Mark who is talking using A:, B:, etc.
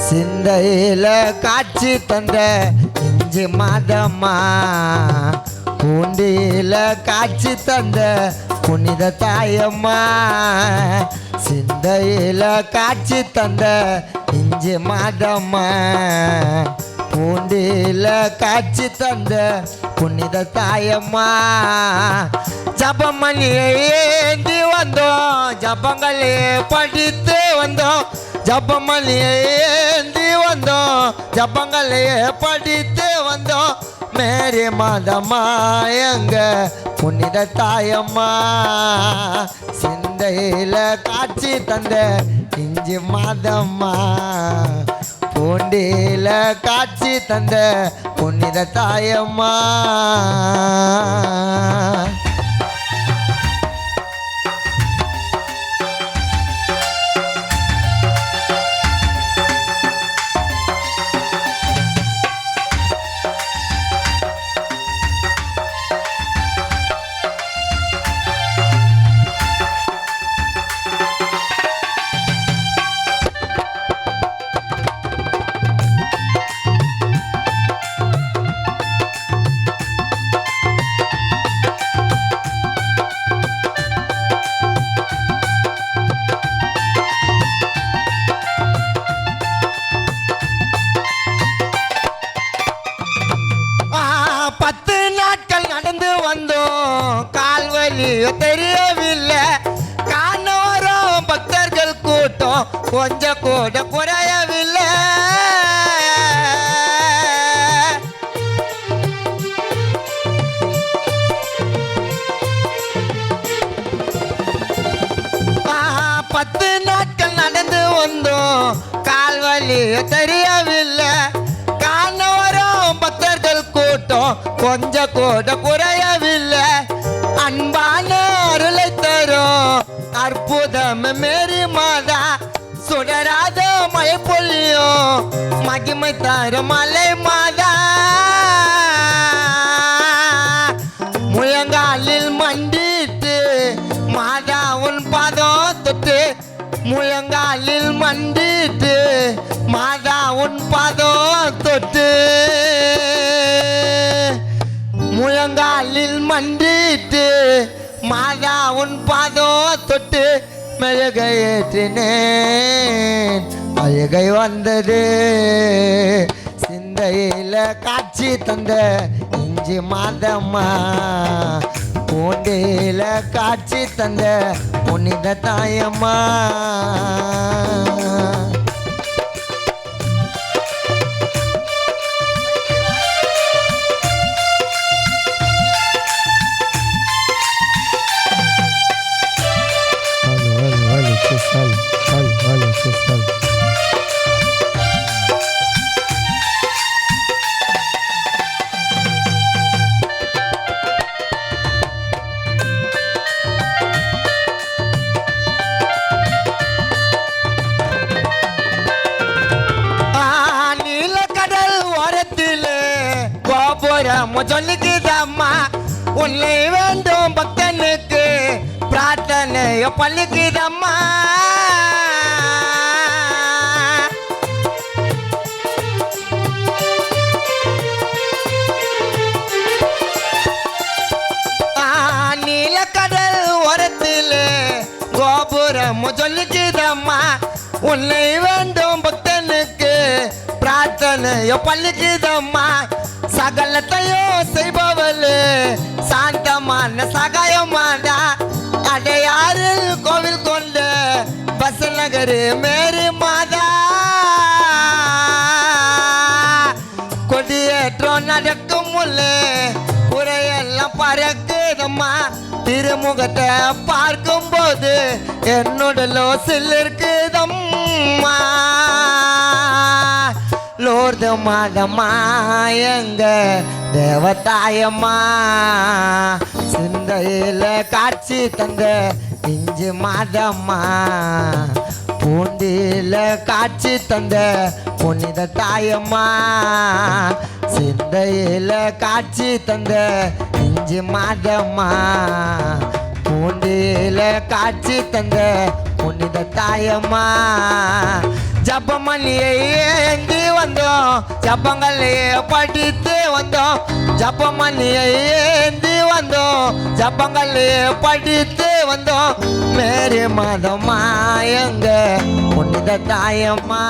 A: சிந்தையில காட்சி தந்த இஞ்சி மாதம்மா பூண்டியில காட்சி தந்த புனித தாயம்மா சிந்தையில காட்சி தந்த இஞ்சி மாதம்மா பூண்டியில காட்சி தந்த புனித தாயம்மா ஜபமணியை ஏந்தி வந்தோம் ஜபங்களே படித்து வந்தோம் ஜபமணியை ஏந்தி வந்தோம் ஜபங்களே படித்து வந்தோம் மேரி மாதம்மா எங்க புனித தாயம்மா சிந்தையில காட்சி தந்த இஞ்சி மாதம்மா பூண்டியில காட்சி தந்த புனித தாயம்மா தெரியவில்லை காணோரும் பக்தர்கள் கூட்டம் கொஞ்சம் கூட குறையவில்லை பத்து நாட்கள் நடந்து வந்தோம் கால்வலி தெரியவில்லை காணோரும் பக்தர்கள் கூட்டம் கொஞ்சம் கூட குறையவில்லை அன்பான அருளை தரும் அற்புதம் மேரி மாதா சுடராத மழை பொழியும் மகிமை தரும் மலை மாதா முழங்காலில் மண்டிட்டு மாதா உன் பாதம் தொட்டு முழங்காலில் மண்டிட்டு மாதா உன் பாதம் தொட்டு முழங்காலில் மண்டிட்டு மாதா உன் பாதம் தொட்டு மெழுகை ஏற்றினேன் அழுகை வந்தது சிந்தையில காட்சி தந்த இஞ்சி மாதம்மா பூண்டியில காட்சி தந்த புனித தாயம்மா சொல்லிக்குதம்மா உன்னை வேண்டும் பக்தனுக்கு பிரார்த்தனைய பள்ளிக்குதம்மா நீலக்கடல் ஓரத்தில் கோபுரம் சொல்லிக்குதம்மா உன்னை வேண்டும் பக்தனுக்கு பிரார்த்தனைய பள்ளிக்குதம்மா சகலத்தையும் செய்பவளே சாந்தமான சகாயமாடா அடையாறில் கோவில் கொண்ட பசநகர் மேரி மாதா கொடியேற்றம் நடக்கும் முள்ளே உரையெல்லாம் பறக்குதம்மா திருமுகத்தை பார்க்கும் போது என்னுடலோ சில்லிருக்குதம்மா லோர்து மாதம்மா எங்க தேவதாயம்மா சிந்தையில காட்சி தந்த இஞ்சி மாதம்மா பூண்டியில காட்சி தந்த புனித தாயம்மா சிந்தையில காட்சி தந்த இஞ்சி மாதம்மா பூண்டியில காட்சி தந்த புனித தாயம்மா ஜப்பமணியை ஏந்தி வந்தோம் ஜப்பங்களையே படித்து வந்தோம் ஜப்பமணியை ஏந்தி வந்தோம் ஜப்பங்களையே படித்து வந்தோம் மேரி மாதம்மா எங்க புனித தாயம்மா